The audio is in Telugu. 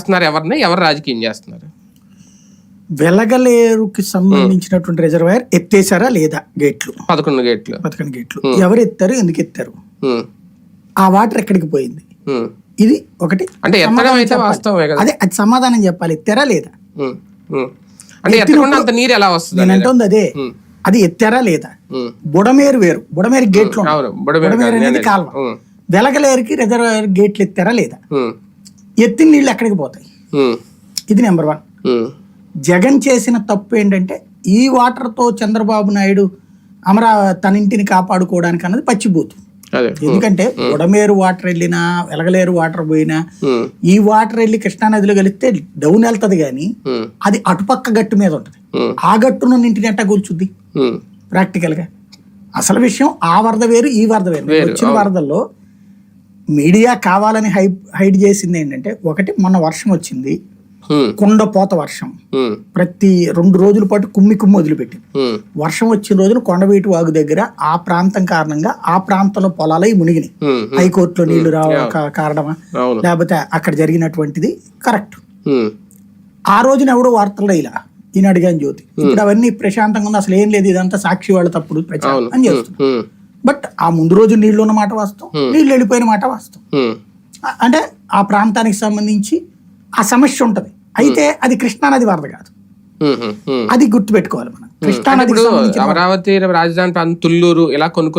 చేస్తున్నారు ఎవరిని, ఎవరు రాజకీయం చేస్తున్నారు? వెలగలేరుకి సంబంధించినటువంటి రిజర్వాయర్ ఎత్తేసారా లేదా? గేట్లు 11 గేట్లు. 11 గేట్లు ఎవరు ఎత్తారు, ఎందుకు ఎత్తారు, ఆ వాటర్ ఎక్కడికి పోయింది, ఇది ఒకటి. అంటే ఎత్తడం అయితే వాస్తవమే కదా, అదే అది సమాధానం చెప్పాలి. ఎత్తారా లేదా అంటే ఎత్తకుండా అంత నీరు ఎలా వస్తుంది నేను అంటుంది అదే. అది ఎత్తారా లేదా? బుడమేరు వేరు, బుడమేరు గేట్లు, బుడమేరు అనేది కాలువ. వెలగలేరుకి రిజర్వాయర్ గేట్లు ఎత్తారా లేదా? ఎత్తిన నీళ్ళు ఎక్కడికి పోతాయి, ఇది నెంబర్ 1. జగన్ చేసిన తప్పు ఏంటంటే ఈ వాటర్ తో చంద్రబాబు నాయుడు తన ఇంటిని కాపాడుకోవడానికి అన్నది పచ్చిబూతు. ఎందుకంటే బుడమేరు వాటర్ వెళ్ళినా వెలగలేరు వాటర్ పోయినా ఈ వాటర్ వెళ్ళి కృష్ణానదిలో కలిస్తే డౌన్ వెళ్తది కానీ అది అటుపక్క గట్టు మీద ఉంటది. ఆ గట్టును ఇంటిని ఎట్టా కూల్చుద్ది ప్రాక్టికల్ గా? అసలు విషయం ఆ వరద వేరు, ఈ వరద వేరు. వచ్చిన వరదల్లో మీడియా కావాలని హైడ్ చేసింది ఏంటంటే, ఒకటి మొన్న వర్షం వచ్చింది, కొండపోత వర్షం, ప్రతి 2 రోజుల పాటు కుమ్మి వదిలిపెట్టింది. వర్షం వచ్చిన రోజున కొండవీటి వాగు దగ్గర ఆ ప్రాంతం కారణంగా ఆ ప్రాంతంలో పొలాలు మునిగినాయి. హైకోర్టులో నీళ్లు కారణమా లేకపోతే అక్కడ జరిగినటువంటిది కరెక్ట్. ఆ రోజున ఎవడో వార్తల్లో ఇలా ఈయన అడిగాను జ్యోతి, ఇప్పుడు అవన్నీ ప్రశాంతంగా ఉంది, అసలు ఏం లేదు, ఇదంతా సాక్షి వాళ్ళ తప్పుడు ప్రచారం అని చేస్తున్నారు. బట్ ఆ ముందు రోజు నీళ్లు ఉన్న మాట వాస్తవం, నీళ్లు వెళ్ళిపోయిన మాట వాస్తవం. అంటే ఆ ప్రాంతానికి సంబంధించి ఆ సమస్య ఉంటది. అయితే అది కృష్ణానది వరద కాదు, అది గుర్తుపెట్టుకోవాలి మనం. కృష్ణానది అమరావతి రాజధాని ప్రాంతం తుళ్ళూరు ఇలా కొన్ని